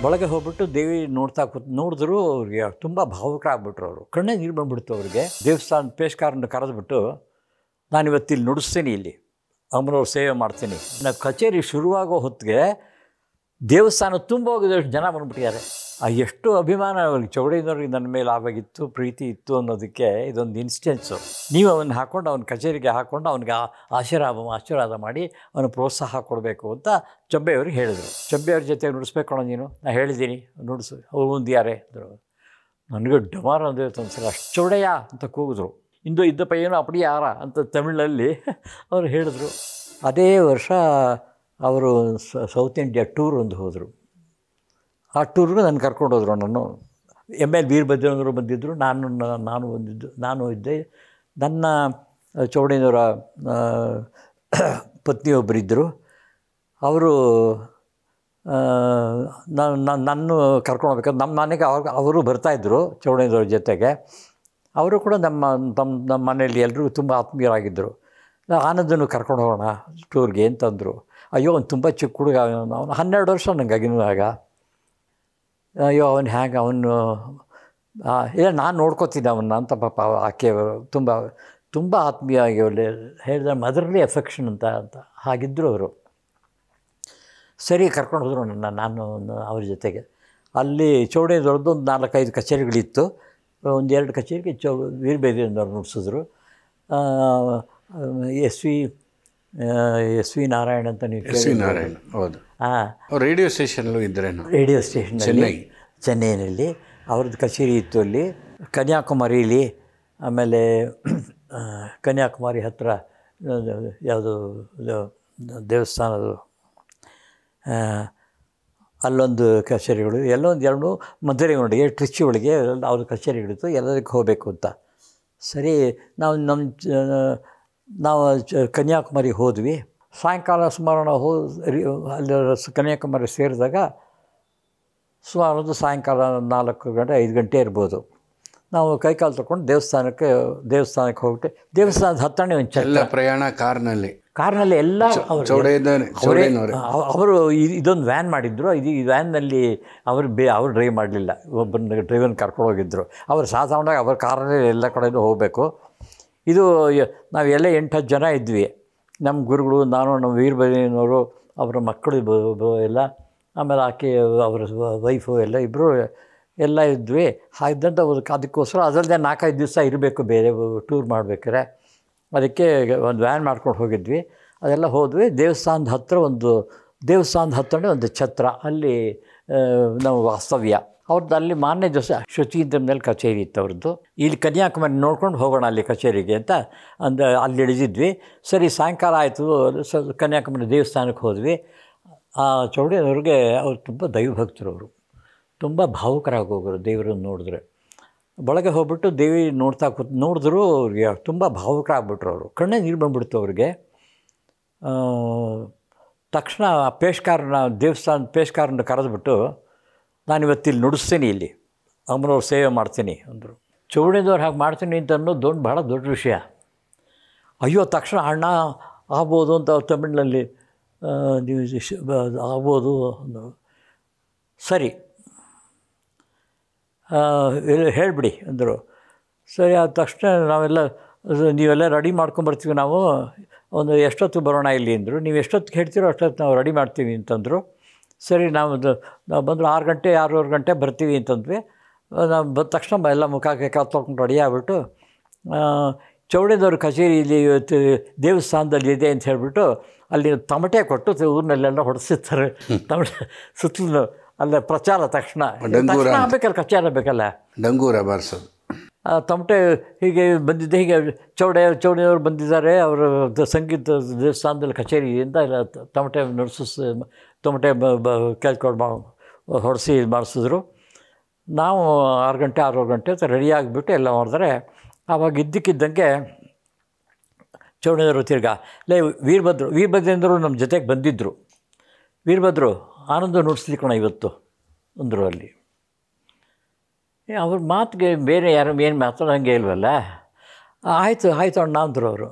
ಒಳಗೆ ಹೋಗ್ಬಿಟ್ಟು ದೇವಿ ನೋಡಿದ್ರು ಅವ್ರಿಗೆ ತುಂಬ ಭಾವುಕರಾಗ್ಬಿಟ್ರು. ಅವರು ಕಣ್ಣೇ ನೀರು ಬಂದ್ಬಿಡ್ತು ಅವ್ರಿಗೆ. ದೇವಸ್ಥಾನ ಪೇಶ್ಕಾರನ್ನು ಕರೆದ್ಬಿಟ್ಟು, ನಾನಿವತ್ತು ಇಲ್ಲಿ ನುಡಿಸ್ತೀನಿ, ಇಲ್ಲಿ ಅಮ್ಮನವ್ರ ಸೇವೆ ಮಾಡ್ತೀನಿ. ನಾನು ಕಚೇರಿ ಶುರುವಾಗೋ ಹೊತ್ತಿಗೆ ದೇವಸ್ಥಾನ ತುಂಬ ಹೋಗಿದಷ್ಟು ಜನ ಬಂದ್ಬಿಟ್ಟಿದ್ದಾರೆ. ಎಷ್ಟು ಅಭಿಮಾನ ಅವ್ರಿಗೆ ಚೌಡಯ್ಯನವ್ರಿಗೆ ನನ್ನ ಮೇಲೆ ಆವಾಗಿತ್ತು, ಪ್ರೀತಿ ಇತ್ತು ಅನ್ನೋದಕ್ಕೆ ಇದೊಂದು ಇನ್ಸ್ಟೆನ್ಸು. ನೀವು ಅವನ್ನ ಹಾಕ್ಕೊಂಡು ಅವ್ನ ಕಚೇರಿಗೆ ಹಾಕ್ಕೊಂಡು ಅವ್ನಿಗೆ ಆಶೀರ್ವಾದ ಮಾಡಿ ಅವನು ಪ್ರೋತ್ಸಾಹ ಕೊಡಬೇಕು ಅಂತ ಚೊಬ್ಬೆಯವ್ರಿಗೆ ಹೇಳಿದರು. ಚೊಬ್ಬೆಯವ್ರ ಜೊತೆ ನುಡಿಸ್ಬೇಕಣ್ಣ ನೀನು, ನಾನು ಹೇಳಿದ್ದೀನಿ ನುಡಿಸು, ಅವ್ರು ಮುಂದಿಯಾರೆ ಅಂದರು. ನನಗೆ ಡಮಾರ ಅಂದಿತ್ತು ಒಂದು ಸಲ. ಚೌಡಯ್ಯ ಅಂತ ಕೂಗಿದ್ರು. ಇಂದು ಇದ್ದ ಪೈಯನು ಅಪಡಿ ಯಾರ ಅಂತ ತಮಿಳಲ್ಲಿ ಅವರು ಹೇಳಿದ್ರು. ಅದೇ ವರ್ಷ ಅವರು ಸೌತ್ ಇಂಡಿಯಾ ಟೂರ್ ಒಂದು ಹೋದರು. ಆ ಟೂರ್ಗೂ ನಾನು ಕರ್ಕೊಂಡು ಹೋದರು. ನಾನು ಎಮ್.ಎಲ್. ವೀರಭದ್ರನವರು ಬಂದಿದ್ದರು, ನಾನು ಇದ್ದೆ. ನನ್ನ ಚೌಡಯ್ಯನವರ ಪತ್ನಿಯೊಬ್ಬರಿದ್ದರು. ಅವರು ನಾನು ಕರ್ಕೊಂಡು ಹೋಗ್ಬೇಕಾದ್ರೆ ನಮ್ಮ ಮನೆಗೆ ಅವರು ಬರ್ತಾಯಿದ್ರು ಚೌಡಯ್ಯನವ್ರ ಜೊತೆಗೆ. ಅವರು ಕೂಡ ನಮ್ಮ ಮನೆಯಲ್ಲಿ ಎಲ್ರಿಗೂ ತುಂಬ ಆತ್ಮೀಯರಾಗಿದ್ದರು. ಆನಂದನು ಕರ್ಕೊಂಡು ಹೋಗೋಣ ಟೂರ್ಗೆ ಅಂತಂದರು. ಅಯ್ಯೋ ಅವ್ನು ತುಂಬ ಚಿಕ್ಕ ಹುಡುಗ, ಅವನು 12 ವರ್ಷ ನನಗಾಗಿನೂ ಆಗ. ಅಯ್ಯೋ ಅವನು ಹೇಗೆ, ಅವನು ಇಲ್ಲ ನಾನು ನೋಡ್ಕೋತೀನಿ ಅವನ್ನ ಅಂತ ಪಾಪ ಆಕೆಯವರು ತುಂಬ ಆತ್ಮೀಯವಾಗಿ ಒಳ್ಳೆ ಹೇಳಿದ ಮದರ್ಲಿ ಎಫೆಕ್ಷನ್ ಅಂತ ಹಾಗಿದ್ದರು ಅವರು. ಸರಿ ಕರ್ಕೊಂಡು ಹೋದರು ನಾನು ಅವ್ರ ಜೊತೆಗೆ. ಅಲ್ಲಿ ಚೌಡಯ್ಯನವ್ರದ್ದು ಒಂದು 4-5 ಕಚೇರಿಗಳಿತ್ತು. ಒಂದು 2 ಕಚೇರಿಗೆ ವೀರಭದ್ರನವ್ರು ನುಡಿಸಿದ್ರು. ಎಸ್ ವಿ ನಾರಾಯಣ್ ಅಂತ ನೀವು ಎಸ್ ವಿ ನಾರಾಯಣ್, ಹೌದು. ರೇಡಿಯೋ ಸ್ಟೇಷನಲ್ಲೂ ಇದ್ದರೇನು? ರೇಡಿಯೋ ಸ್ಟೇಷನಲ್ಲಿ ಚೆನ್ನೈನಲ್ಲಿ ಅವ್ರದ್ದು ಕಚೇರಿ ಇತ್ತು. ಅಲ್ಲಿ ಕನ್ಯಾಕುಮಾರಿಲಿ, ಆಮೇಲೆ ಕನ್ಯಾಕುಮಾರಿ ಹತ್ತಿರ ಯಾವುದು ದೇವಸ್ಥಾನದು ಅಲ್ಲೊಂದು ಕಚೇರಿಗಳು, ಎಲ್ಲೊಂದು 2 ಮಧುರೆಯೊಳಗೆ ಟ್ರಿಚಿ ಒಳಗೆ ಅವ್ರ ಕಚೇರಿಗಳಿತ್ತು. ಎಲ್ಲದಕ್ಕೆ ಹೋಗಬೇಕು ಅಂತ. ಸರಿ ನಾವು ಕನ್ಯಾಕುಮಾರಿಗೆ ಹೋದ್ವಿ. ಸಾಯಂಕಾಲ ಸುಮಾರು ನಾವು ಅಲ್ಲಿ ಕನ್ಯಾಕುಮಾರಿ ಸೇರಿದಾಗ ಸುಮಾರು ಒಂದು ಸಾಯಂಕಾಲ 4 ಗಂಟೆ 5 ಗಂಟೆ ಇರ್ಬೋದು. ನಾವು ಕೈಕಾಲು ತೊಗೊಂಡು ದೇವಸ್ಥಾನಕ್ಕೆ ಹೋಗ್ಬಿಟ್ಟು ದೇವಸ್ಥಾನದ ಹತ್ತನೇ ಒಂದು ಎಲ್ಲ ಪ್ರಯಾಣ ಕಾರ್ನಲ್ಲಿ ಎಲ್ಲ ಅವರು ಇದೊಂದು ವ್ಯಾನ್ ಮಾಡಿದ್ರು. ಈ ವ್ಯಾನ್ನಲ್ಲಿ ಅವರು ಡ್ರೈವ್ ಮಾಡಲಿಲ್ಲ, ಒಬ್ಬನ ಡ್ರೈವರ್ನ ಕರ್ಕೊಂಡು ಹೋಗಿದ್ದರು. ಅವರು ಸಾಧಾರಣವಾಗಿ ಅವ್ರ ಕಾರಲ್ಲಿ ಎಲ್ಲ ಕಡೆಯೂ ಹೋಗಬೇಕು. ಇದು ನಾವೆಲ್ಲ 8-10 ಜನ ಇದ್ವಿ. ನಮ್ಮ ಗುರುಗಳು, ನಾನು, ನಮ್ಮ ವೀರಭದ್ರನವರು, ಅವರ ಮಕ್ಕಳು ಎಲ್ಲ, ಆಮೇಲೆ ಆಕೆ ಅವರ ವೈಫು ಎಲ್ಲ ಇಬ್ಬರು ಎಲ್ಲ ಇದ್ವಿ. ಹಾಗಿದ್ದಂಥ ಅದಕ್ಕೋಸ್ಕರ ಅದಲ್ಲದೆ 4-5 ದಿವಸ ಇರಬೇಕು ಬೇರೆ ಟೂರ್ ಮಾಡಬೇಕಾದ್ರೆ. ಅದಕ್ಕೆ ಒಂದು ವ್ಯಾನ್ ಮಾಡ್ಕೊಂಡು ಹೋಗಿದ್ವಿ. ಅದೆಲ್ಲ ಹೋದ್ವಿ. ದೇವಸ್ಥಾನದ ಹತ್ತಿರನೇ ಒಂದು ಛತ್ರ, ಅಲ್ಲಿ ನಾವು ವಾಸ್ತವ್ಯ. ಅವ್ರದ್ದು ಅಲ್ಲಿ ಮಾನ್ಯ ದಿವಸ ಶಚೀಂದ್ರನಲ್ಲಿ ಕಚೇರಿ ಇತ್ತು ಅವ್ರದ್ದು. ಇಲ್ಲಿ ಕನ್ಯಾಕುಮಾರಿ ನೋಡ್ಕೊಂಡು ಹೋಗೋಣ ಅಲ್ಲಿ ಕಚೇರಿಗೆ ಅಂತ ಅಲ್ಲಿ ಇಳಿದಿದ್ವಿ. ಸರಿ ಸಾಯಂಕಾಲ ಆಯಿತು. ಕನ್ಯಾಕುಮಾರಿ ದೇವಸ್ಥಾನಕ್ಕೆ ಹೋದ್ವಿ. ಆ ಚೌಡಯ್ಯನವ್ರಿಗೆ ಅವ್ರು ತುಂಬ ದೈವಭಕ್ತರು. ಅವರು ತುಂಬ ಭಾವುಕರಾಗಿ ಹೋಗೋರು ದೇವರನ್ನು ನೋಡಿದ್ರೆ. ಒಳಗೆ ಹೋಗ್ಬಿಟ್ಟು ದೇವಿ ನೋಡಿದ್ರು ಅವ್ರಿಗೆ ತುಂಬ ಭಾವುಕರಾಗ್ಬಿಟ್ರು. ಅವರು ಕಣ್ಣೇ ನೀರು ಬಂದ್ಬಿಡ್ತು ಅವ್ರಿಗೆ. ತಕ್ಷಣ ದೇವಸ್ಥಾನ ಪೇಶ್ಕಾರನ್ನು ಕರೆದ್ಬಿಟ್ಟು, ನಾನಿವತ್ತು ಇಲ್ಲಿ ನುಡಿಸ್ತೀನಿ, ಇಲ್ಲಿ ಅಮ್ಮನವ್ರ ಸೇವೆ ಮಾಡ್ತೀನಿ ಅಂದರು. ಚೌಡಯ್ಯನವ್ರು ಹಾಗೆ ಮಾಡ್ತೀನಿ ಅಂತ ಅನ್ನೋದು ಭಾಳ ದೊಡ್ಡ ವಿಷಯ. ಅಯ್ಯೋ ತಕ್ಷಣ ಅಣ್ಣ ಆಗ್ಬೋದು ಅಂತ ತಮಿಳಿನಲ್ಲಿ ನೀವು ಆಗ್ಬೋದು ಅಂದರು. ಸರಿ ಹೇಳಿಬಿಡಿ ಅಂದರು. ಸರಿ ಆದ ತಕ್ಷಣ ನೀವೆಲ್ಲ ರೆಡಿ ಮಾಡ್ಕೊಂಬರ್ತೀವಿ, ನಾವು ಒಂದು ಎಷ್ಟೊತ್ತು ಬರೋಣ ಇಲ್ಲಿ ಅಂದರು. ನೀವು ಎಷ್ಟೊತ್ತಿಗೆ ಹೇಳ್ತೀರೋ ಅಷ್ಟೊತ್ತು ನಾವು ರೆಡಿ ಮಾಡ್ತೀವಿ ಅಂತಂದರು. ಸರಿ ನಾವು ಬಂದರು 6 ಗಂಟೆ 6:15 ಗಂಟೆ ಬರ್ತೀವಿ ಅಂತಂದ್ವಿ. ನಾವು ಬಂದ ತಕ್ಷಣ ಎಲ್ಲ ಮುಖ ತೊಗೊಂಡು ರೆಡಿ ಆಗಿಬಿಟ್ಟು ಚೌಡಯ್ಯನವ್ರ ಕಚೇರಿ ಇಲ್ಲಿ ದೇವಸ್ಥಾನದಲ್ಲಿ ಇದೆ ಅಂತ ಹೇಳಿಬಿಟ್ಟು ಅಲ್ಲಿ ತಮಟೆ ಕೊಟ್ಟು ಊರಿನಲ್ಲೆಲ್ಲ ಹೊಡೆಸಿರ್ತಾರೆ. ತಮಟೆ ಸುತ್ತಲೂ ಅಲ್ಲ ಪ್ರಚಾರ ತಕ್ಷಣ ಆಗಬೇಕಲ್ಲ, ಕಚಾರ ಬೇಕಲ್ಲ, ಡಂಗೂರ ಬಾರಿಸೋದು. ತಮಟೆ ಹೀಗೆ ಬಂದಿದ್ದೆ. ಹೀಗೆ ಚೌಡಯ್ಯನವ್ರು ಬಂದಿದ್ದಾರೆ, ಅವರು ಸಂಗೀತ ದೇವಸ್ಥಾನದಲ್ಲಿ ಕಚೇರಿಯಿಂದ ಇಲ್ಲ ತಮಟೆ ತಮಟೆ ಕೇಳ್ಕೊಂಡು ಹೊಡೆಸಿ ಮಾಡಿಸಿದ್ರು. ನಾವು 6 ಗಂಟೆ 6:15 ಗಂಟೆ ರೆಡಿಯಾಗಿಬಿಟ್ಟು ಎಲ್ಲ ಮಾಡಿದ್ರೆ, ಆವಾಗ ಇದ್ದಕ್ಕಿದ್ದಂಗೆ ಚೌಡಯ್ಯನವರು ತಿರ್ಗಾ ವೀರಭದ್ರೇಂದ್ರರು ನಮ್ಮ ಜೊತೆಗೆ ಬಂದಿದ್ದರು. ವೀರಭದ್ರು ಆನಂದ ನುಡಿಸ್ಲಿಕ್ಕಣ ಇವತ್ತು ಅಂದರು. ಅಲ್ಲಿ ಅವ್ರ ಮಾತಿಗೆ ಬೇರೆ ಯಾರು ಏನು ಮಾತಾಡೋಂಗೆ ಇಲ್ವಲ್ಲ. ಆಯಿತು ಅಣ್ಣ ಅಂದರು ಅವರು.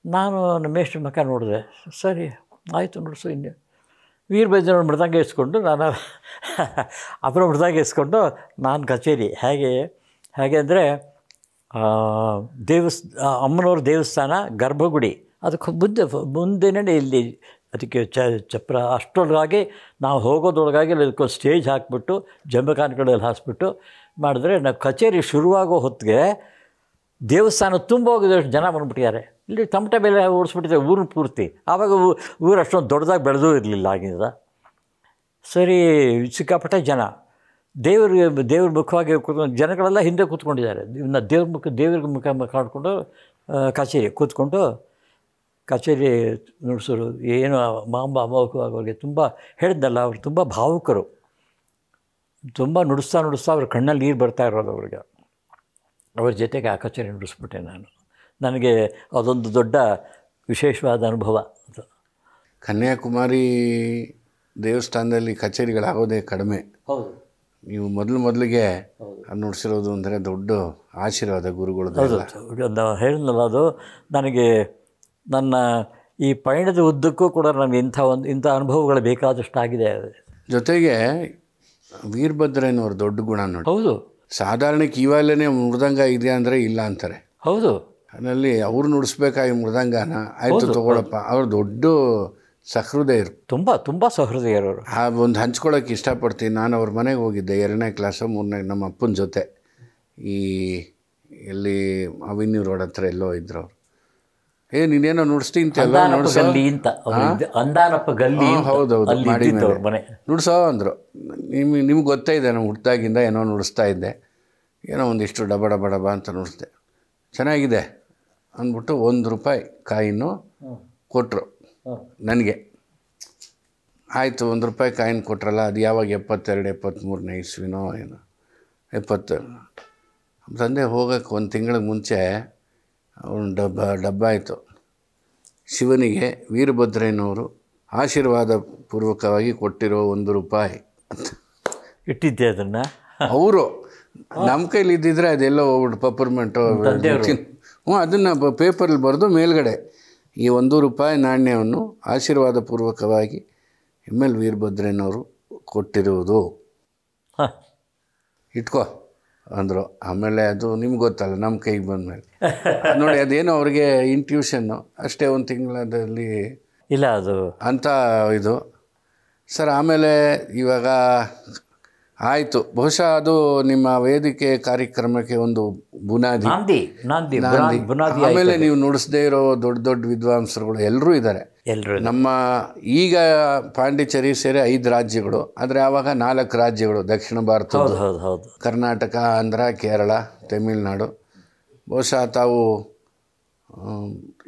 ನಾನು ನಮ್ಮ ಮೇಷ್ಟ್ರ ಮಕ್ಕ ನೋಡಿದೆ. ಸರಿ ಆಯಿತು ನುಡಿಸು. ವೀರಭದ್ರನ ಮೃದಂಗ ಇಸ್ಕೊಂಡು ನಾನು ಅವರ ಮೃದಂಗ ಇಸ್ಕೊಂಡು ನಾನು ಕಚೇರಿ ಹೇಗೆ ಅಂದರೆ ಅಮ್ಮನವ್ರ ದೇವಸ್ಥಾನ ಗರ್ಭಗುಡಿ ಅದಕ್ಕೆ ಮುಂದೆನೇ ಇಲ್ಲಿ ಅದಕ್ಕೆ ಚಪ್ರ ಅಷ್ಟರೊಳಗಾಗಿ ನಾವು ಹೋಗೋದ್ರೊಳಗಾಗಿ ಅದಕ್ಕೊಂದು ಸ್ಟೇಜ್ ಹಾಕಿಬಿಟ್ಟು ಜಂಬಕಾನ್ಗಳಲ್ಲಿ ಹಾಕ್ಬಿಟ್ಟು ಮಾಡಿದ್ರೆ ನಾವು ಕಚೇರಿ ಶುರುವಾಗೋ ಹೊತ್ತಿಗೆ ದೇವಸ್ಥಾನ ತುಂಬ ಹೋಗಿದಷ್ಟು ಜನ ಬಂದುಬಿಟ್ಟಿದ್ದಾರೆ. ಇಲ್ಲಿ ತಮಟೆ ಮೇಲೆ ಓಡಿಸ್ಬಿಟ್ಟಿದೆ ಊರಿನ ಪೂರ್ತಿ. ಆವಾಗ ಊರು ಅಷ್ಟೊಂದು ದೊಡ್ಡದಾಗಿ ಬೆಳೆದೂ ಇರಲಿಲ್ಲ ಆಗಿಂದ. ಸರಿ, ಸಿಕ್ಕಾಪಟ್ಟೆ ಜನ. ದೇವ್ರ ಮುಖವಾಗಿ ಕೂತ್ಕೊಂಡು ಜನಗಳೆಲ್ಲ ಹಿಂದೆ ಕೂತ್ಕೊಂಡಿದ್ದಾರೆ. ಇನ್ನು ದೇವ್ರಿಗೆ ಮುಖ ಕಾಡ್ಕೊಂಡು ಕೂತ್ಕೊಂಡು ಕಚೇರಿ ನುಡಿಸೋರು. ಏನು ಮಾಂಬ ಅಮೋಘವಾಗಿ ಅವ್ರಿಗೆ ತುಂಬ ಹೇಳಿದ್ನಲ್ಲ, ಅವರು ತುಂಬ ಭಾವುಕರು. ತುಂಬ ನುಡಿಸ್ತಾ ಅವ್ರ ಕಣ್ಣಲ್ಲಿ ನೀರು ಬರ್ತಾ ಇರೋದು ಅವ್ರಿಗೆ. ಅವ್ರ ಜೊತೆಗೆ ಆ ಕಚೇರಿ ನುಡಿಸ್ಬಿಟ್ಟೆ ನಾನು. ನನಗೆ ಅದೊಂದು ದೊಡ್ಡ ವಿಶೇಷವಾದ ಅನುಭವ. ಕನ್ಯಾಕುಮಾರಿ ದೇವಸ್ಥಾನದಲ್ಲಿ ಕಚೇರಿಗಳಾಗೋದೇ ಕಡಿಮೆ. ಹೌದು, ನೀವು ಮೊದಲಿಗೆ ನುಡಿಸಿರೋದು ಅಂದರೆ ದೊಡ್ಡ ಆಶೀರ್ವಾದ ಗುರುಗಳದ್ದು. ಹೌದು, ಹೇಳಿದ್ನಲ್ಲ, ಅದು ನನಗೆ ನನ್ನ ಈ ಪಯಣದ ಉದ್ದಕ್ಕೂ ಕೂಡ ನನಗೆ ಇಂಥ ಅನುಭವಗಳು ಬೇಕಾದಷ್ಟು ಆಗಿದೆ. ಜೊತೆಗೆ ವೀರಭದ್ರಯ್ಯನವ್ರ ದೊಡ್ಡ ಗುಣ ನೋಡಿ. ಹೌದು, ಸಾಧಾರಣಕ್ಕೆ ಇವಾಗಲೇ ಮೃದಂಗ ಇದೆಯಾ ಅಂದರೆ ಇಲ್ಲ ಅಂತಾರೆ. ಹೌದು, ಅದರಲ್ಲಿ ಅವ್ರು ನುಡಿಸ್ಬೇಕಾಗಿ ಮೃದಂಗನ ಆಯಿತು ತಗೊಳಪ್ಪ. ಅವ್ರು ದೊಡ್ಡ ಸಹೃದಯರು, ತುಂಬ ಸಹೃದಯರವರು. ಒಂದು ಹಂಚ್ಕೊಳ್ಳೋಕೆ ಇಷ್ಟಪಡ್ತೀನಿ. ನಾನು ಅವ್ರ ಮನೆಗೆ ಹೋಗಿದ್ದೆ 2ನೇ ಕ್ಲಾಸು 3ನೇ, ನಮ್ಮ ಅಪ್ಪನ ಜೊತೆ. ಎಲ್ಲಿ ಅವಿನ್ಯೂ ರೋಡ್ ಹತ್ರ ಎಲ್ಲೋ ಇದ್ರು ಅವರು. ನೀನೇನೋ ನುಡಿಸ್ತೀನಿ ಅಂದಾನಪ್ಪ ಗಲ್ಲಿ. ಹೌದೌದು, ಮಾಡಿ ನುಡ್ಸೋ ಅಂದರು. ನಿಮ್ಗೆ ಗೊತ್ತೇ ಇದೆ, ನಾನು ಹುಟ್ಟಿದಾಗಿಂದ ಏನೋ ನುಡಿಸ್ತಾ ಇದ್ದೆ. ಏನೋ ಒಂದಿಷ್ಟು ಡಬ ಡಬ ಡಬ ಅಂತ ನುಡಿಸ್ದೆ. ಚೆನ್ನಾಗಿದೆ ಅಂದ್ಬಿಟ್ಟು ₹1 ಕಾಯಿನ್ನು ಕೊಟ್ಟರು ನನಗೆ. ಆಯಿತು, ₹1 ಕಾಯಿನ್ ಕೊಟ್ರಲ್ಲ, ಅದು ಯಾವಾಗ 72, 73ನೇ ಇಸ್ವಿನೋ ಏನೋ 70. ತಂದೆ ಹೋಗೋಕ್ಕೆ 1 ತಿಂಗಳಿಗೆ ಮುಂಚೆ ಅವನು ಡಬ್ಬ ಆಯಿತು. ಶಿವನಿಗೆ ವೀರಭದ್ರಯ್ಯನವರು ಆಶೀರ್ವಾದ ಪೂರ್ವಕವಾಗಿ ಕೊಟ್ಟಿರೋ ₹1 ಅಂತ ಇಟ್ಟಿದ್ದೆ. ಅದನ್ನು ಅವರು ನಮ್ಮ ಕೈಲಿ ಇದ್ದಿದ್ರೆ ಅದೆಲ್ಲ ಹೋಗ್ಬಿಟ್ಟು ಪಪ್ಪರ್ಮೆಂಟು ಅದನ್ನು ಪೇಪರಲ್ಲಿ ಬರೆದು ಮೇಲ್ಗಡೆ ಈ ₹1 ನಾಣ್ಯವನ್ನು ಆಶೀರ್ವಾದ ಪೂರ್ವಕವಾಗಿ ML ವೀರಭದ್ರಯ್ಯನವರು ಕೊಟ್ಟಿರುವುದು, ಇಟ್ಕೋ ಅಂದರು. ಆಮೇಲೆ ಅದು ನಿಮ್ಗೆ ಗೊತ್ತಲ್ಲ, ನಮ್ಮ ಕೈಗೆ ಬಂದಮೇಲೆ ನೋಡಿ ಅದೇನೋ ಅವ್ರಿಗೆ ಇಂಟ್ಯೂಷನ್ನು ಅಷ್ಟೇ. 1 ತಿಂಗಳಲ್ಲಿ ಇಲ್ಲ ಅದು ಅಂತ ಇದು ಸರ್. ಆಮೇಲೆ ಇವಾಗ ಆಯಿತು, ಬಹುಶಃ ಅದು ನಿಮ್ಮ ವೇದಿಕೆ ಕಾರ್ಯಕ್ರಮಕ್ಕೆ ಒಂದು ಬುನಾದಿ. ಆಮೇಲೆ ನೀವು ನುಡಿಸದೇ ಇರೋ ದೊಡ್ಡ ವಿದ್ವಾಂಸರುಗಳು ಎಲ್ಲರೂ ಇದ್ದಾರೆ. ನಮ್ಮ ಈಗ ಪಾಂಡಿಚೇರಿ ಸೇರಿ 5 ರಾಜ್ಯಗಳು, ಆದರೆ ಆವಾಗ 4 ರಾಜ್ಯಗಳು ದಕ್ಷಿಣ ಭಾರತ, ಕರ್ನಾಟಕ, ಆಂಧ್ರ, ಕೇರಳ, ತಮಿಳುನಾಡು. ಬಹುಶಃ ತಾವು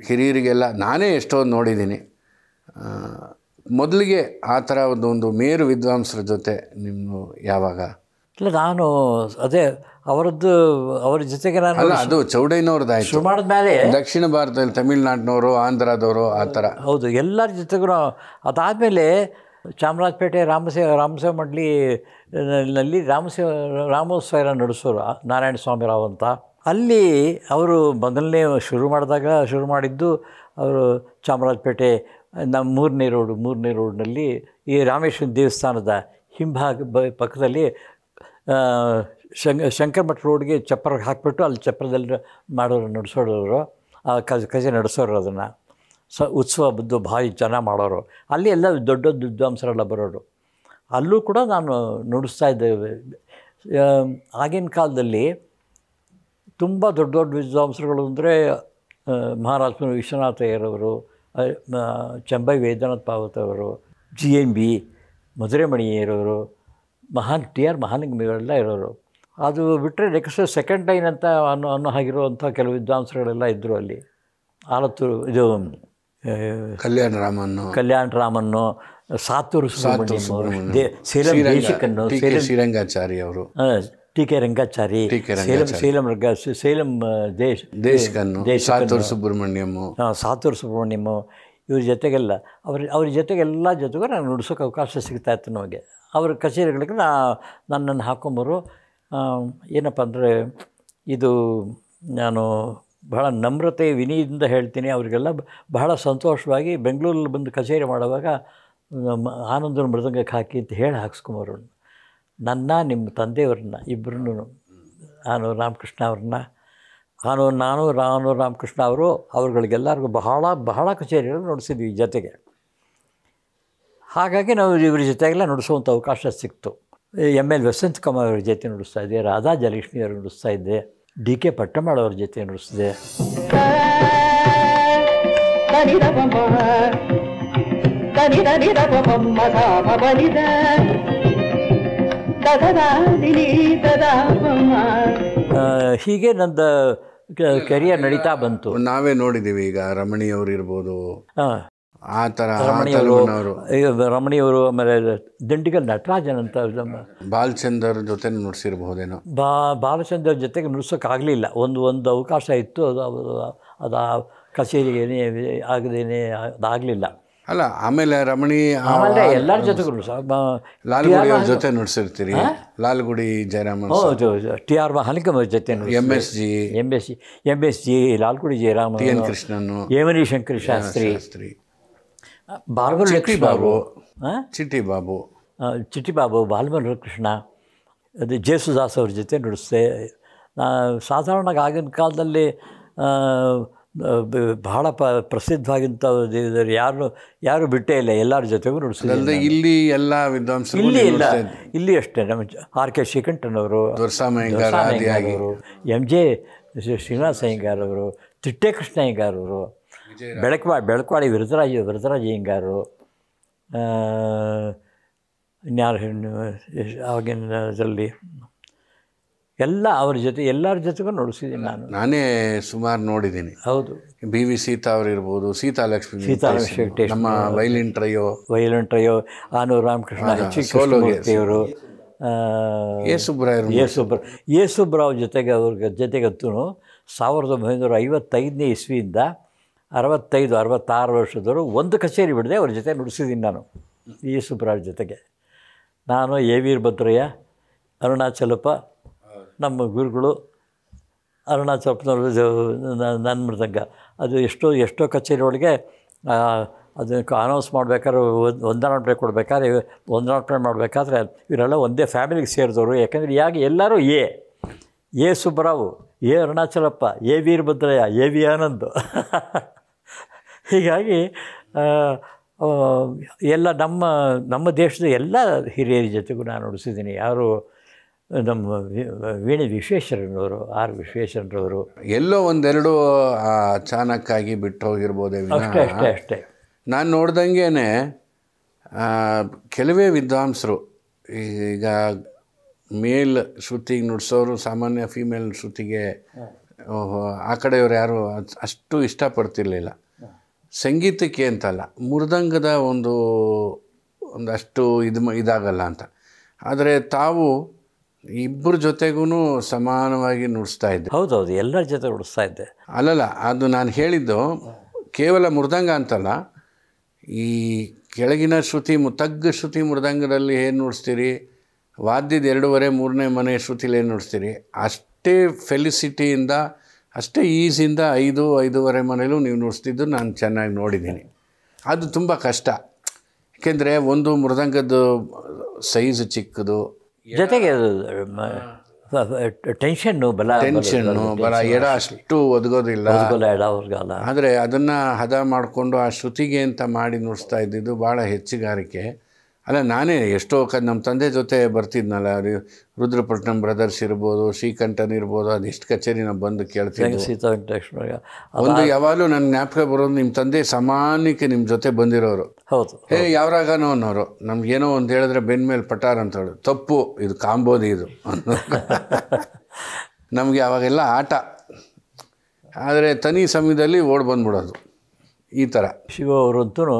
ಹಿರಿಯರಿಗೆಲ್ಲ ನಾನೇ ಎಷ್ಟೊಂದು ನೋಡಿದ್ದೀನಿ. ಮೊದಲಿಗೆ ಆ ಥರ ಒಂದು ಮೇರು ವಿದ್ವಾಂಸರ ಜೊತೆ ನಿಮ್ಮ ಯಾವಾಗ? ಇಲ್ಲ, ನಾನು ಅದೇ ಅವ್ರ ಜೊತೆಗೆ ನಾನು ಅಲ್ಲ, ಅದು ಚೌಡಯ್ಯನವ್ರದ್ದಾಯ್ತು. ಶುರು ಮಾಡಿದ್ಮೇಲೆ ದಕ್ಷಿಣ ಭಾರತದಲ್ಲಿ ತಮಿಳ್ನಾಡಿನವರು, ಆಂಧ್ರದವರು, ಆ ಥರ ಹೌದು, ಎಲ್ಲರ ಜೊತೆಗೂ. ಅದಾದಮೇಲೆ ಚಾಮರಾಜಪೇಟೆ ರಾಮಸೇವ ಮಂಡಳಿನಲ್ಲಿ ರಾಮೋತ್ಸವ ನಡೆಸೋರು ನಾರಾಯಣ ಸ್ವಾಮಿ ರಾವ್ ಅಂತ. ಅಲ್ಲಿ ಅವರು ಮೊದಲನೇ ಶುರು ಮಾಡಿದ್ದು ಅವರು ಚಾಮರಾಜಪೇಟೆ ನಮ್ಮ 3ನೇ ರೋಡ್ನಲ್ಲಿ ಈ ರಾಮೇಶ್ವರ ದೇವಸ್ಥಾನದ ಹಿಂಭಾಗ ಪಕ್ಕದಲ್ಲಿ ಶಂಕರ ಮಠ ರೋಡ್ಗೆ ಚಪ್ಪರ ಹಾಕಿಬಿಟ್ಟು ಅಲ್ಲಿ ಚಪ್ಪರದಲ್ಲಿ ನಡೆಸೋರು ಆ ಕಚೇರಿ ನಡೆಸೋರು. ಅದನ್ನು ಉತ್ಸವ ಭಾರಿ ಚೆನ್ನಾಗಿ ಮಾಡೋರು. ಅಲ್ಲಿ ಎಲ್ಲ ದೊಡ್ಡ ವಿದ್ವಾಂಸರೆಲ್ಲ ಬರೋರು. ಅಲ್ಲೂ ಕೂಡ ನಾನು ನುಡಿಸ್ತಾ ಇದ್ದೇವೆ. ಆಗಿನ ಕಾಲದಲ್ಲಿ ತುಂಬ ದೊಡ್ಡ ವಿದ್ವಾಂಸರುಗಳು ಅಂದರೆ ಮಹಾರಾಜ ವಿಶ್ವನಾಥಯ್ಯರವರು, ಚಂಬೈ ವೇದನಾಥ್ ಭಾಗವತ್ ಅವರು, GNB ಮಧುರೆಮಣಿಯರವರು, TR ಮಹಾಲಿಂಗಮಿಗಳೆಲ್ಲ ಇರೋರು. ಅದು ಬಿಟ್ಟರೆ ನೆಕ್ಸ್ಟ್ ಸೆಕೆಂಡ್ ಲೈನ್ ಅಂತ ಅನ್ನೋ ಹಾಗಿರುವಂಥ ಕೆಲವು ವಿದ್ವಾಂಸರುಗಳೆಲ್ಲ ಇದ್ದರು ಅಲ್ಲಿ. ಆಲತ್ತೂರು ಇದು ಕಲ್ಯಾಣ ರಾಮನ್ನು, ಸಾತೂರು ಸುಬ್ರಹ್ಮಣ್ಯಂ, ಶ್ರೀರಂಗಾಚಾರಿ ಅವರು, TK ರಂಗಾಚಾರಿ, ಸೇಲಂ ಸಾತೂರು ಸುಬ್ರಹ್ಮಣ್ಯಂ, ಇವ್ರ ಜೊತೆಗೆಲ್ಲ ಅವ್ರ ಜೊತೆಗೂ ನಾನು ನುಡಿಸೋಕೆ ಅವಕಾಶ ಸಿಗ್ತಾಯಿತ್ತು ನಮಗೆ. ಅವ್ರ ಕಚೇರಿಗಳಿಗೆ ನನ್ನನ್ನು ಹಾಕೊಂಬರು. ಏನಪ್ಪ ಅಂದರೆ, ಇದು ನಾನು ಬಹಳ ನಮ್ರತೆ ವಿನಯದಿಂದ ಹೇಳ್ತೀನಿ. ಅವರಿಗೆಲ್ಲ ಬಹಳ ಸಂತೋಷವಾಗಿ ಬೆಂಗಳೂರಲ್ಲಿ ಬಂದು ಕಚೇರಿ ಮಾಡುವಾಗ ಆನಂದನ ಮೃದಂಗಕ್ಕೆ ಹಾಕಿ ಅಂತ ಹೇಳಿ ಹಾಕ್ಸ್ಕೊಂಬರೋಣ. ನಿಮ್ಮ ತಂದೆಯವ್ರನ್ನ ಇಬ್ಬರನ್ನು ರಾಮಕೃಷ್ಣ ಅವ್ರನ್ನ ನಾನು ರಾಮಕೃಷ್ಣ ಅವರು ಅವ್ರುಗಳಿಗೆಲ್ಲರಿಗೂ ಬಹಳ ಕಚೇರಿಗಳು ನುಡಿಸಿದ್ವಿ ಜೊತೆಗೆ. ಹಾಗಾಗಿ ನಾವು ಇವ್ರ ಜೊತೆಗೆಲ್ಲ ನುಡಿಸುವಂಥ ಅವಕಾಶ ಸಿಕ್ತು. ಎಲ್ ವಸಂತ ಕುಮಾರ್ ಅವ್ರ ಜೊತೆ ನುಡಿಸ್ತಾ ಇದ್ದೆ, ರಾಧಾ ಜಲಕ್ಷ್ಮಿ ಅವರು ನುಡಿಸ್ತಾ ಇದ್ದೆ, DK ಪಟ್ಟಮಾಳ್ ಅವ್ರ ಜೊತೆ ನುಡಿಸಿದೆ. ಹೀಗೆ ನನ್ನ ಕೆರಿಯರ್ ನಡೀತಾ ಬಂತು. ನಾವೇ ನೋಡಿದ್ದೀವಿ ಈಗ ರಮಣಿಯವರು ಇರ್ಬೋದು, ಆ ಥರ ರಮಣಿಯವರು, ಆಮೇಲೆ ದಿಂಡಿಗಲ್ ನಟರಾಜನ್ ಅಂತ ಬಾಲಚಂದರ್ ಜೊತೆ ನುಡಿಸಿರ್ಬೋದೇನೋ. ಬಾಲಚಂದ್ರ ಜೊತೆಗೆ ನುಡ್ಸೋಕ್ಕಾಗಲಿಲ್ಲ. ಒಂದು ಅವಕಾಶ ಇತ್ತು, ಅದು ಆ ಕಚೇರಿಗೆ ಅದಾಗಲಿಲ್ಲ. ಅಲ್ಲ, ಆಮೇಲೆ ರಮಣಿ ಆಮೇಲೆ ಎಲ್ಲರ ಜೊತೆಗೂ ಲಾಲ್ಗುಡಿ ಅವ್ರ ಜೊತೆ ನುಡಿಸಿರ್ತೀರಿ. ಲಾಲ್ಗುಡಿ ಜಯರಾಮನ್, TR ಹಾಲಿಕಮ್ ಅವ್ರ ಜೊತೆ, MSG Lalgudi Jayaraman, TN Krishnan, Yemeni Shankara Shastri, ಚಿಟ್ಟಿ ಬಾಬು, ಬಾಲಮುರಳಿ ಕೃಷ್ಣ, ಅದು ಜೇಸುದಾಸ್ ಅವ್ರ ಜೊತೆ ನುಡಿಸ್ದೆ. ಸಾಧಾರಣವಾಗಿ ಆಗಿನ ಕಾಲದಲ್ಲಿ ಬಹಳ ಪ್ರಸಿದ್ಧವಾಗಿಂತ ಯಾರು ಬಿಟ್ಟೇ ಇಲ್ಲ, ಎಲ್ಲರ ಜೊತೆಗೂ ನುಡಿಸಿದೆ. ಇಲ್ಲಿ ಎಲ್ಲ ವಿದ್ವಾಂಸರು ಇಲ್ಲಿ ಅಷ್ಟೇ. ನಮ್ಮ RK ಶ್ರೀಕಂಠನವರು, ಅವರು, MJ ಶ್ರೀನಿವಾಸ ಅಯ್ಯಂಗಾರ್ ಅವರು, ತಿಟ್ಟೆ ಕೃಷ್ಣ ಅಯ್ಯಂಗಾರ್ ಅವರು, ಬೆಳಕವಾಡಿ ವರದರಾಜ ಅಯ್ಯಂಗಾರು, ಇನ್ಯಾರು ಆಗಿನದಲ್ಲಿ ಎಲ್ಲ ಅವ್ರ ಜೊತೆ ಎಲ್ಲರ ಜೊತೆಗೂ ನುಡಿಸಿದ್ದೀನಿ. ನಾನೇ ಸುಮಾರು ನೋಡಿದ್ದೀನಿ. ಹೌದು, BV ಸೀತಾ ಅವರು ಇರ್ಬೋದು, ಸೀತಾಲಕ್ಷ್ಮಿ ನಮ್ಮ ವೈಲಿನ್ ಟ್ರಯೋ, ಆನೂರು ರಾಮಕೃಷ್ಣ, ಅವರು, ಸುಬ್ರಾವ್ ಜೊತೆಗೆ ಅವ್ರ ಜೊತೆಗಂತೂ 1955ನೇ ಇಸ್ವಿಯಿಂದ 65-66 ವರ್ಷದವರು ಒಂದು ಕಚೇರಿ ಬಿಡದೆ ಅವ್ರ ಜೊತೆ ನುಡಿಸಿದ್ದೀನಿ ನಾನು. ಸುಬ್ರಾವ್ ಜೊತೆಗೆ ನಾನು, ವೀರಭದ್ರಯ್ಯ, ಅರುಣಾಚಲಪ್ಪ, ನಮ್ಮ ಗುರುಗಳು ಅರುಣಾಚಲಪ್ಪನವರು, ನನ್ನ ಮೃದಂಗ. ಅದು ಎಷ್ಟೋ ಕಚೇರಿ ಒಳಗೆ ಅದನ್ನು ಅನೌನ್ಸ್ ಮಾಡ್ಬೇಕಾದ್ರೆ, ವಂದನಾರ್ಪಣೆ ಕೊಡಬೇಕಾದ್ರೆ, ವಂದನಾರ್ಪಣೆ ಮಾಡಬೇಕಾದ್ರೆ ಇವರೆಲ್ಲ ಒಂದೇ ಫ್ಯಾಮಿಲಿಗೆ ಸೇರಿದವರು. ಯಾಕಂದರೆ ಎಲ್ಲರೂ ಎ ಸುಬ್ಬರಾವ್, ಅರುಣಾಚಲಪ್ಪ, ವೀರಭದ್ರಯ್ಯ, ವಿ ಆನಂದ್. ಹೀಗಾಗಿ ಎಲ್ಲ ನಮ್ಮ ದೇಶದ ಎಲ್ಲ ಹಿರಿಯರ ಜೊತೆಗೂ ನಾನು ನುಡಿಸಿದ್ದೀನಿ. ಯಾರು ನಮ್ಮ ವೀಣೆ ವಿಶ್ವೇಶ್ವರಯ್ಯನವರು, ವಿಶ್ವೇಶ್ವರಯ್ಯನವರು ಎಲ್ಲೋ ಒಂದೆರಡು ಅಚಾನಕ್ಕಾಗಿ ಬಿಟ್ಟು ಹೋಗಿರ್ಬೋದೇ. ಅಷ್ಟೇ. ನಾನು ನೋಡ್ದಂಗೆ ಕೆಲವೇ ವಿದ್ವಾಂಸರು ಈಗ ಮೇಲ್ ಶ್ರುತಿಗೆ ನುಡಿಸೋರು ಸಾಮಾನ್ಯ ಫೀಮೇಲ್ ಶ್ರುತಿಗೆ ಆ ಕಡೆಯವ್ರು ಯಾರು ಅಷ್ಟು ಇಷ್ಟಪಡ್ತಿರ್ಲಿಲ್ಲ. ಸಂಗೀತಕ್ಕೆ ಅಂತಲ್ಲ, ಮೃದಂಗದ ಒಂದಷ್ಟು ಇದಾಗಲ್ಲ ಅಂತ. ಆದರೆ ತಾವು ಇಬ್ಬರ ಜೊತೆಗೂ ಸಮಾನವಾಗಿ ನುಡಿಸ್ತಾ ಇದ್ದೆ. ಹೌದೌದು, ಎಲ್ಲರ ಜೊತೆ ನುಡಿಸ್ತಾ ಇದ್ದೆ. ಅಲ್ಲಲ್ಲ, ಅದು ನಾನು ಹೇಳಿದ್ದು ಕೇವಲ ಮೃದಂಗ ಅಂತಲ್ಲ, ಈ ಕೆಳಗಿನ ಶ್ರುತಿ, ತಗ್ಗ ಶ್ರುತಿ ಮೃದಂಗದಲ್ಲಿ ಏನು ನುಡಿಸ್ತೀರಿ, ವಾದ್ಯದ 2.5-3ನೇ ಮನೆ ಶ್ರುತಿಲಿ ಏನು ನುಡಿಸ್ತೀರಿ, ಅಷ್ಟೇ ಫೆಲಿಸಿಟಿಯಿಂದ, ಅಷ್ಟೇ ಈಸಿಂದ 5-5.5 ಮನೇಲೂ ನೀವು ನುಡಿಸ್ತಿದ್ದು ನಾನು ಚೆನ್ನಾಗಿ ನೋಡಿದ್ದೀನಿ. ಅದು ತುಂಬ ಕಷ್ಟ. ಏಕೆಂದರೆ ಒಂದು ಮೃದಂಗದ ಸೈಜ್ ಚಿಕ್ಕದು, ಜೊತೆಗೆ ಟೆನ್ಷನ್ನು ಬಲ ಎಡ ಅಷ್ಟು ಒದಗೋದಿಲ್ಲ. ಆದರೆ ಅದನ್ನು ಹದ ಮಾಡಿಕೊಂಡು ಆ ಶ್ರುತಿಗೆ ಅಂತ ಮಾಡಿ ನುಡಿಸ್ತಾ ಇದ್ದಿದ್ದು ಭಾಳ ಹೆಚ್ಚುಗಾರಿಕೆ. ಅಲ್ಲ, ನಾನೇ ಎಷ್ಟೋ ನಮ್ಮ ತಂದೆ ಜೊತೆ ಬರ್ತಿದ್ನಲ್ಲ, ರುದ್ರಪಟ್ಟಣಂ ಬ್ರದರ್ಸ್ ಇರ್ಬೋದು, ಶ್ರೀಕಂಠನ್ ಇರ್ಬೋದು, ಅದೆಷ್ಟು ಕಚೇರಿ ನಾವು ಬಂದು ಕೇಳ್ತಿದ್ದೆ. ಒಂದು ಯಾವಾಗಲೂ ನನ್ನ ಜ್ಞಾಪಕ ಬರೋದು, ನಿಮ್ಮ ತಂದೆ ಸಾಮಾನ್ಯಕ್ಕೆ ನಿಮ್ಮ ಜೊತೆ ಬಂದಿರೋರು. ಹೌದು, ಯಾವ್ರಾಗನೋ ಅನ್ನೋರು, ನಮ್ಗೇನೋ ಒಂದು ಹೇಳಿದ್ರೆ ಬೆನ್ನ ಮೇಲೆ ಪಟಾರ್ ಅಂತ ಹೇಳಿ, ತಪ್ಪು, ಇದು ಕಾಂಬೋದಿ ಇದು ನಮಗೆ ಅವಾಗೆಲ್ಲ ಆಟ. ಆದರೆ ತನಿ ಸಮಯದಲ್ಲಿ ಓಡಿ ಬಂದ್ಬಿಡೋದು ಈ ಥರ. ಶಿವ ಅವರಂತೂ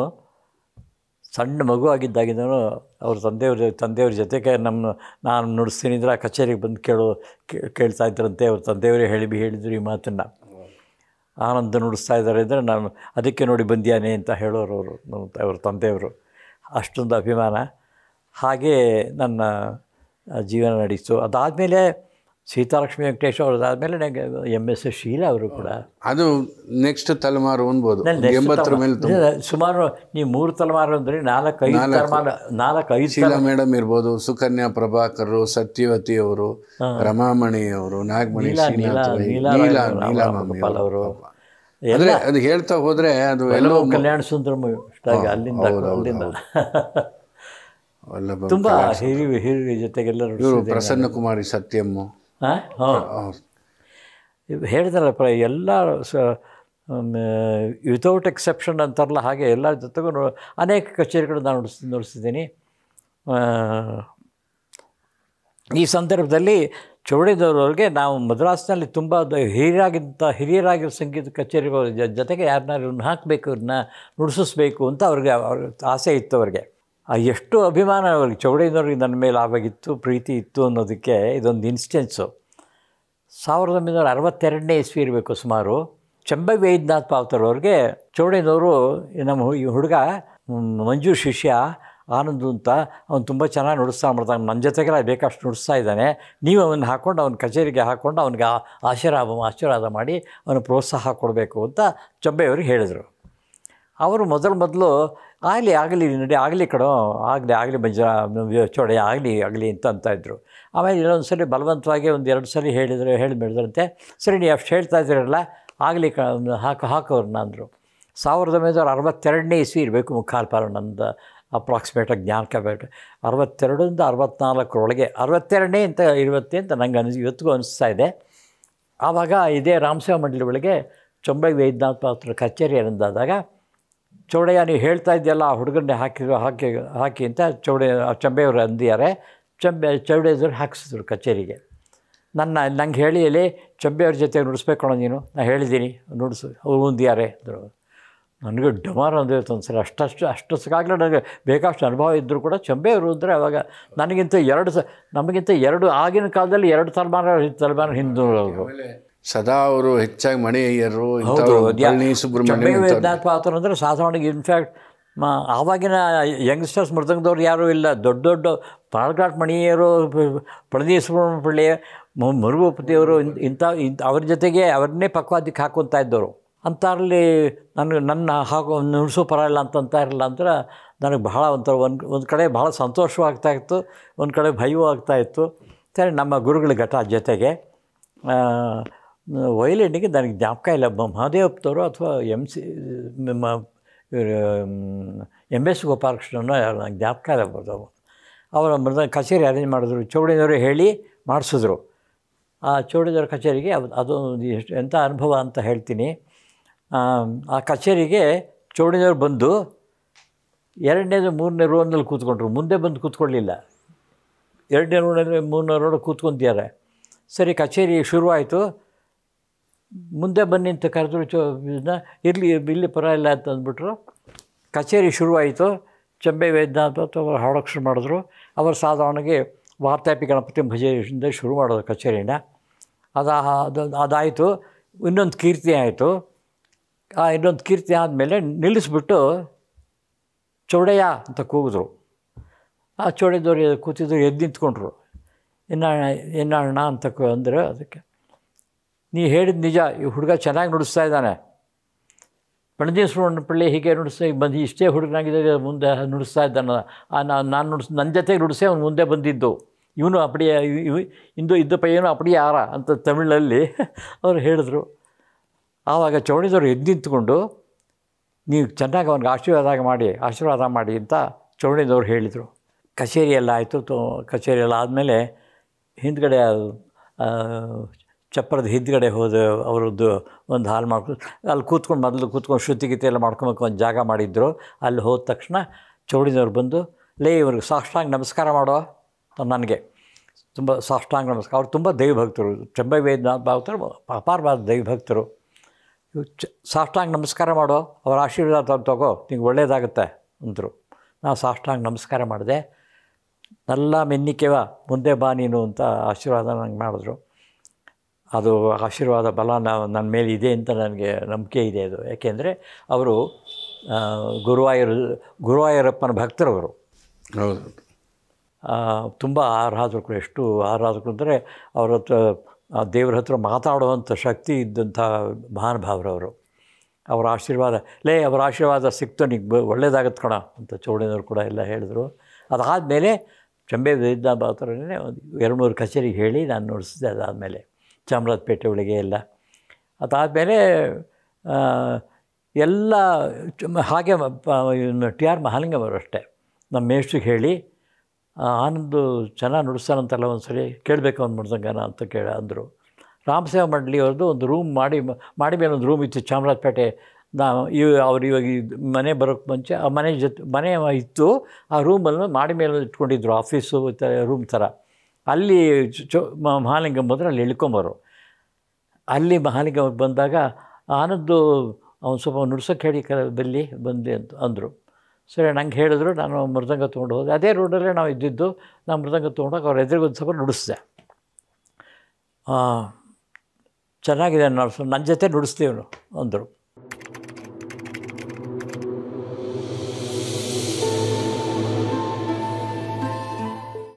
ಸಣ್ಣ ಮಗು ಆಗಿದ್ದಾಗಿದ್ದನು ಅವ್ರ ತಂದೆಯವ್ರ ಜೊತೆಗೆ ನಾನು ನುಡಿಸ್ತೀನಿ ಅಂದರೆ ಆ ಕಚೇರಿಗೆ ಬಂದು ಕೇಳ್ತಾ ಇದ್ದರಂತೆ. ಅವ್ರ ತಂದೆಯವರೇ ಹೇಳಿದ್ರು ಈ ಮಾತನ್ನು. ಆನಂದ ನುಡಿಸ್ತಾ ಇದ್ದಾರೆ ಅಂದರೆ ನಾನು ಅದಕ್ಕೆ ನೋಡಿ ಬಂದಿಯಾನೆ ಅಂತ ಹೇಳೋರು ಅವರು, ಅವ್ರ ತಂದೆಯವರು. ಅಷ್ಟೊಂದು ಅಭಿಮಾನ. ಹಾಗೇ ನನ್ನ ಜೀವನ ನಡೀತು. ಅದಾದಮೇಲೆ ಸೀತಾಲಕ್ಷ್ಮಿ ವೆಂಕಟೇಶ್ ಅವ್ರದ್ದಾದಮೇಲೆ ನನಗೆ MS ಶೀಲಾ ಅವರು ಕೂಡ. ಅದು ನೆಕ್ಸ್ಟ್ ತಲೆಮಾರು ಅನ್ಬೋದು, 80 ಮೇಲೆ ಸುಮಾರು ನೀವು 3 ತಲೆಮಾರು ಅಂದರೆ 4-5 ತಲೆಮಾರು, 4-5 ಶೀಲಾ ಮೇಡಮ್ ಇರ್ಬೋದು, ಸುಕನ್ಯಾ ಪ್ರಭಾಕರ್, ಸತ್ಯವತಿ ಅವರು, ರಮಾಮಣಿ ಅವರು, ನಾಗಮಣಿ ನೀಲಾಮಾಮಿ ಅವರು, ಅಂದರೆ ಅದು ಹೇಳ್ತಾ ಹೋದರೆ ಅದು ಎಲ್ಲೋ ಕಲ್ಯಾಣ ಸುಂದರಂ ಅಲ್ಲಿಂದ ತುಂಬ ಹಿರಿಯ ಜೊತೆಗೆಲ್ಲರೂ. ಇವರು ಪ್ರಸನ್ನ ಕುಮಾರಿ ಸತ್ಯಮ್ಮ ಹೇಳಿದ್ರಲ್ಲ ಎಲ್ಲ ವಿತೌಟ್ ಎಕ್ಸೆಪ್ಷನ್ ಅಂತಾರಲ್ಲ ಹಾಗೆ ಎಲ್ಲರ ಜೊತೆಗೂ ಅನೇಕ ಕಚೇರಿಗಳು ನಾನು ನುಡಿಸಿದ್ದೀನಿ. ಈ ಸಂದರ್ಭದಲ್ಲಿ ಚೌಡೇದವ್ರವ್ರಿಗೆ ನಾವು ಮದ್ರಾಸ್ನಲ್ಲಿ ತುಂಬ ಹಿರಿಯರಾಗಿರೋ ಸಂಗೀತ ಕಚೇರಿಗಳ ಜೊತೆಗೆ ಯಾರನ್ನಾರು ಹಾಕಬೇಕು, ಇವ್ರನ್ನ ನುಡಿಸಿಸ್ಬೇಕು ಅಂತ ಅವ್ರಿಗೆ ಆಸೆ ಇತ್ತು. ಅವ್ರಿಗೆ ಎಷ್ಟು ಅಭಿಮಾನ ಅವ್ರಿಗೆ ಚೌಡೇದವ್ರಿಗೆ ನನ್ನ ಮೇಲೆ ಆವಾಗಿತ್ತು, ಪ್ರೀತಿ ಇತ್ತು ಅನ್ನೋದಕ್ಕೆ ಇದೊಂದು ಇನ್ಸ್ಟೆನ್ಸು. 1962ನೇ ಇಸ್ವಿ ಇರಬೇಕು ಸುಮಾರು. ಚಂಬೈ ವೈದ್ಯನಾಥ್ ಪಾವತರವ್ರಿಗೆ ಚೌಡೇದವರು ನಮ್ಮ ಈ ಹುಡುಗ ಮಂಜು ಶಿಷ್ಯ ಆನಂದ್ ಅಂತ ಅವ್ನು ತುಂಬ ಚೆನ್ನಾಗಿ ನುಡಿಸ್ತಾ ಮಾಡ್ತಾನೆ, ನನ್ನ ಜೊತೆಗೆಲ್ಲ ಬೇಕಷ್ಟು ನುಡಿಸ್ತಾ ಇದ್ದಾನೆ, ನೀವು ಅವನ್ನ ಹಾಕ್ಕೊಂಡು ಅವ್ನ ಕಚೇರಿಗೆ ಹಾಕ್ಕೊಂಡು ಅವ್ನಿಗೆ ಆಶೀರ್ವಾದ ಮಾಡಿ ಅವನು ಪ್ರೋತ್ಸಾಹ ಕೊಡಬೇಕು ಅಂತ ಚಂಬೈಯವ್ರಿಗೆ ಹೇಳಿದರು. ಅವರು ಮೊದಲು ಆಗಲಿ ನಡಿ, ಆಗಲಿ ಕಣೋ, ಆಗಲಿ ಮಂಜ ಚೌಡೆ ಆಗಲಿ ಅಂತಾಯಿದ್ರು. ಆಮೇಲೆ ಇನ್ನೊಂದು ಸಲ ಬಲವಂತವಾಗಿ 1-2 ಸಲ ಹೇಳಿದ್ರಂತೆ. ಸರಿ ನೀವು ಅಷ್ಟು ಹೇಳ್ತಾ ಇದ್ದೀರಲ್ಲ, ಆಗಲಿ ಹಾಕೋರನ್ನ ಅಂದರು. 1962ನೇ ಇಸ್ವಿ ಇರಬೇಕು ಮುಖಾಲ್ಪಾಲು, ನಂದು ಅಪ್ರಾಕ್ಸಿಮೇಟಾಗಿ ಜ್ಞಾಪಕ ಬೇಕು. 62ರಿಂದ 64ರೊಳಗೆ, 62ನೇ ಅಂತ ಅಂತ ನಂಗೆ ಇವತ್ತಿಗೂ ಅನಿಸ್ತಾ ಇದೆ. ಆವಾಗ ಇದೇ ರಾಮಸೇವಾ ಮಂಡಳಿ ಒಳಗೆ ಚಂಬೈ ವೈದ್ಯನಾಥ್ ಪಾತ್ರ ಕಚೇರಿ ಅನ್ನೋದಾದಾಗ, ಚೌಡಯ್ಯ ನೀವು ಹೇಳ್ತಾ ಇದೆಯಲ್ಲ ಆ ಹುಡುಗನ್ನೇ ಹಾಕಿ ಅಂತ ಚಂಬೆಯವರು ಅಂದಿದ್ದಾರೆ. ಚೌಡೇಶ್ವರ ಹಾಕಿಸಿದ್ರು ಕಚೇರಿಗೆ. ನಂಗೆ ಹೇಳಿ ಅಲ್ಲಿ ಚಂಬೆಯವ್ರ ಜೊತೆ ನುಡಿಸ್ಬೇಕು ಅನ್ನೋ ನೀನು, ನಾನು ಹೇಳಿದ್ದೀನಿ ನುಡಿಸು, ಅವ್ರು ಮುಂದಿದ್ದಾರೆ ಅಂದರು. ನನಗೆ ಡಮಾರ್ ಅಂದಿತ್ತು ಒಂದು ಸಲ. ಅಷ್ಟೊತ್ತಿಗಾಗಲೇ ನನಗೆ ಬೇಕಾಷ್ಟು ಅನುಭವ ಇದ್ದರೂ ಕೂಡ ಚಂಬೆಯವರು ಅಂದರೆ ಅವಾಗ ನಮಗಿಂತ 2 ಆಗಿನ ಕಾಲದಲ್ಲಿ 2 ತಲೆಮಾರು ಹಿಂದೂರು. ಸದಾ ಅವರು ಹೆಚ್ಚಾಗಿ ಮಣಿ ಅಯ್ಯರು, ಚಂಬೈ ವೈದ್ಯನಾಥ್ ಪಾತ್ರ ಅಂದರೆ ಸಾಧಾರಣವಾಗಿ ಇನ್ಫ್ಯಾಕ್ಟ್ ಆವಾಗಿನ ಯಂಗ್ಸ್ಟರ್ಸ್ ಮೃದಂಗದವ್ರು ಯಾರೂ ಇಲ್ಲ. ದೊಡ್ಡ ಪಾಳ್ಘಾಟ್ ಮಣಿಯರು, ಪಳನಿ ಸುಬ್ರಹ್ಮಣ್ಯ ಪಿಳ್ಳೆ, ಮುರುಗೋಪತಿಯವರು ಇಂಥ ಅವ್ರ ಜೊತೆಗೆ ಅವ್ರನ್ನೇ ಪಕ್ವಾದಿಕ್ಕೆ ಹಾಕೊತಾ ಇದ್ದವರು. ಅಂಥಲ್ಲಿ ನನ್ನ ನುಡಿಸೋ ಪರವಾಗಿಲ್ಲ ಅಂತ ಇರಲಿಲ್ಲ ಅಂದ್ರೆ ನನಗೆ ಬಹಳ ಒಂಥರ ಒಂದು ಕಡೆ ಭಾಳ ಸಂತೋಷವಾಗ್ತಾಯಿತ್ತು, ಒಂದು ಕಡೆ ಭಯವೂ ಆಗ್ತಾಯಿತ್ತು. ಸರಿ, ನಮ್ಮ ಗುರುಗಳ ಘಟ ಜೊತೆಗೆ ವಯಲಿನ್ನಿಗೆ ನನಗೆ ಜ್ಞಾಪಕ ಇಲ್ಲ, ಮಹಾದೇವಪ್ಪನವರು ಅಥವಾ MS ಗೋಪಾಲಕೃಷ್ಣನೋ ನನಗೆ ಜ್ಞಾಪಕ ಇಲ್ಲ ಬರ್ತಾವೆ. ಅವರ ಕಚೇರಿ ಅರೇಂಜ್ ಮಾಡಿದ್ರು, ಚೌಡೇದವರು ಹೇಳಿ ಮಾಡಿಸಿದ್ರು. ಆ ಚೌಡೇದವ್ರ ಕಚೇರಿಗೆ ಅದು ಎಂಥ ಅನುಭವ ಅಂತ ಹೇಳ್ತೀನಿ. ಆ ಕಚೇರಿಗೆ ಚೌಡೇದವ್ರು ಬಂದು 2ನೇದು 3ನೇ ರೋನಲ್ಲಿ ಕೂತ್ಕೊಂಡ್ರು. ಮುಂದೆ ಬಂದು ಕೂತ್ಕೊಳ್ಳಲಿಲ್ಲ, 2ನೇ ರೋನಲ್ಲಿ 3ನೇ ರೋಡ್ ಕೂತ್ಕೊಂತಿದ್ದಾರೆ. ಸರಿ, ಕಚೇರಿ ಶುರುವಾಯಿತು. ಮುಂದೆ ಬನ್ನಿ ಅಂತ ಕರೆದ್ರು. ಇಲ್ಲಿ ಪರವಾಗಿಲ್ಲ ಅಂತ ಅಂದ್ಬಿಟ್ರು. ಕಚೇರಿ ಶುರುವಾಯಿತು. ಚಂಬೈ ವೈದ್ಯನಾಥ್ ಅವರು ಹಾಡೋಕ್ಕೆ ಶುರು ಮಾಡಿದ್ರು. ಅವರು ಸಾಧಾರಣವಾಗಿ ವಾರ್ತಾಪಿ ಗಣಪತಿ ಭಜೆಯಿಂದ ಶುರು ಮಾಡೋದು ಕಚೇರಿನ. ಅದಾಯಿತು. ಇನ್ನೊಂದು ಕೀರ್ತಿ ಆಯಿತು. ಆ ಇನ್ನೊಂದು ಕೀರ್ತಿ ಆದಮೇಲೆ ನಿಲ್ಲಿಸ್ಬಿಟ್ಟು ಚೌಡಯ್ಯ ಅಂತ ಕೂಗಿದ್ರು. ಆ ಚೌಡಯ್ಯದವ್ರು ಕೂತಿದ್ರು, ಎದ್ದು ನಿಂತ್ಕೊಂಡ್ರು. ಅಣ್ಣ ಅಂತ ಅಂದರೆ ಅದಕ್ಕೆ ನೀ ಹೇಳಿದ ನಿಜ, ಈ ಹುಡುಗ ಚೆನ್ನಾಗಿ ನುಡಿಸ್ತಾ ಇದ್ದಾನೆ, ಪಣಜಿ ಸುಬ್ರಹ್ಮಣ್ಯ ಹೀಗೆ ನುಡಿಸ್ತಾ ಬಂದು ಇಷ್ಟೇ ಹುಡುಗನಾಗಿದ್ದಾಗ ಮುಂದೆ ನುಡಿಸ್ತಾ ಇದ್ದಾನೆ. ನಾನು ನನ್ನ ಜೊತೆಗೆ ನುಡಿಸಿ ಅವ್ನು ಮುಂದೆ ಬಂದಿದ್ದು, ಇವನು ಅಪಡಿಯ ಇದ್ದ ಪಯ್ಯನು ಅಪಡಿ ಯಾರ ಅಂತ ತಮಿಳಲ್ಲಿ ಅವರು ಹೇಳಿದ್ರು. ಆವಾಗ ಚೌಡೇಶ್ವರ ಎದ್ದು ನಿಂತ್ಕೊಂಡು ನೀವು ಚೆನ್ನಾಗಿ ಅವ್ನಿಗೆ ಆಶೀರ್ವಾದ ಮಾಡಿ ಅಂತ ಚೌಡೇಶ್ವರ ಹೇಳಿದರು. ಕಚೇರಿ ಎಲ್ಲ ಆಯಿತು. ಕಚೇರಿ ಎಲ್ಲ ಆದಮೇಲೆ ಹಿಂದ್ಗಡೆ ಚಪ್ಪರದ ಹಿಂದ್ಗಡೆ ಹೋದ ಅವರದ್ದು ಒಂದು ಹಾಲ್ ಮಾಡ್ಕೊಂಡು ಅಲ್ಲಿ ಕೂತ್ಕೊಂಡು ಶ್ರುತಿಗೀತೆ ಎಲ್ಲ ಮಾಡ್ಕೊಬೇಕು ಒಂದು ಜಾಗ ಮಾಡಿದ್ರು. ಅಲ್ಲಿ ಹೋದ ತಕ್ಷಣ ಚೌಡೇಶ್ವರ ಬಂದು, ಇವ್ರಿಗೆ ಸಾಷ್ಟಾಂಗ ನಮಸ್ಕಾರ ಮಾಡೋ ನನಗೆ ತುಂಬ ಸಾಷ್ಟಾಂಗ ನಮಸ್ಕಾರ. ಅವ್ರು ತುಂಬ ದೈವಭಕ್ತರು. ಚಂಬೈ ವೈದ್ಯನಾಥ್ ಭಾಗವತರು ಅಪಾರವಾದ ದೈವಭಕ್ತರು. ಸಾಷ್ಟಾಂಗ ನಮಸ್ಕಾರ ಮಾಡೋ, ಅವ್ರ ಆಶೀರ್ವಾದ ತಗೋ, ನಿಂಗೆ ಒಳ್ಳೆಯದಾಗುತ್ತೆ ಅಂದರು. ನಾವು ಸಾಷ್ಟಾಂಗ ನಮಸ್ಕಾರ ಮಾಡಿದೆ. ನಲ್ಲ ಮೆನ್ನಿಕೆವ ಮುಂದೆ ಬಾ ನೀನು ಅಂತ ಆಶೀರ್ವಾದ ನಂಗೆ ಮಾಡಿದ್ರು. ಅದು ಆಶೀರ್ವಾದ ಬಲ ನನ್ನ ಮೇಲೆ ಇದೆ ಅಂತ ನನಗೆ ನಂಬಿಕೆ ಇದೆ. ಅದು ಯಾಕೆಂದರೆ ಅವರು ಗುರುವಾಯೂರಪ್ಪನ ಭಕ್ತರವರು. ಹೌದು. ತುಂಬ ಆರಾಧಕರು, ಎಷ್ಟು ಆರಾಧಕರು ಅಂದರೆ ಅವ್ರ ಹತ್ರ ದೇವ್ರ ಹತ್ರ ಮಾತಾಡುವಂಥ ಶಕ್ತಿ ಇದ್ದಂಥ ಮಹಾನುಭಾವರವರು. ಅವರ ಆಶೀರ್ವಾದ, ಅವರ ಆಶೀರ್ವಾದ ಸಿಕ್ತು ನಿಂಗೆ ಒಳ್ಳೇದಾಗತ್ತೆ ಕಣ ಅಂತ ಚೌಡೇನವರು ಕೂಡ ಎಲ್ಲ ಹೇಳಿದ್ರು. ಅದಾದಮೇಲೆ ಚಂಬೆ ವೇದಾಂಬಾತರನ್ನೇ ಒಂದು 200 ಕಚೇರಿಗೆ ಹೇಳಿ ನಾನು ನುಡಿಸಿದೆ. ಅದಾದಮೇಲೆ ಚಾಮರಾಜಪೇಟೆ ಒಳಗೆ ಎಲ್ಲ ಅದಾದಮೇಲೆ ಎಲ್ಲ ಹಾಗೆ ಟಿ ಆರ್ ಮಹಾಲಿಂಗಂ ಅವರು ಅಷ್ಟೇ ನಮ್ಮ ಮೇಷ್ಟ್ರಿಗೆ ಹೇಳಿ, ಆನಂದು ಚೆನ್ನಾಗಿ ನುಡಿಸ್ತಾನಂತಲ್ಲ ಒಂದು ಸರಿ ಕೇಳಬೇಕು ಅವ್ನು ಮೃದಂಗನ ಅಂತ ಅಂದರು. ರಾಮಸೇವಾ ಮಂಡಳಿಯವ್ರದ್ದು ಒಂದು ರೂಮ್ ಮಾಡಿ ಮೇಲೆ ಒಂದು ರೂಮ್ ಇತ್ತು ಚಾಮರಾಜಪೇಟೆ. ಅವ್ರು ಇವಾಗ ಮನೆ ಬರೋಕ್ಕೆ ಮುಂಚೆ ಆ ಮನೆ ಇತ್ತು. ಆ ರೂಮನ್ನು ಮಾಡಿ ಮೇಲೆ ಇಟ್ಕೊಂಡಿದ್ರು, ಆಫೀಸು ರೂಮ್ ಥರ. ಅಲ್ಲಿ ಮಹಾಲಿಂಗಂ ಬಂದರೆ ಅಲ್ಲಿ ಇಳ್ಕೊಂಬರು. ಅಲ್ಲಿ ಮಹಾಲಿಂಗಂ ಬಂದಾಗ ಆನಂದು ಅವ್ನು ಸ್ವಲ್ಪ ನುಡ್ಸೋಕ್ಕೆ ಹೇಳಿ ಬಂದೆ ಅಂತ ಅಂದರು. ಸರಿ ನಂಗೆ ಹೇಳಿದ್ರು, ನಾನು ಮೃದಂಗ ತೊಗೊಂಡು ಹೋದೆ. ಅದೇ ರೋಡಲ್ಲೇ ನಾವು ಇದ್ದಿದ್ದು. ನಾನು ಮೃದಂಗ ತೊಗೊಂಡಾಗ ಅವ್ರ ಎದುರಿಗೆ ಒಂದು ಸ್ವಲ್ಪ ನುಡಿಸ್ದೆ. ಚೆನ್ನಾಗಿದೆ ನನ್ನ ಜೊತೆ ನುಡಿಸ್ತೀವನು ಅಂದರು.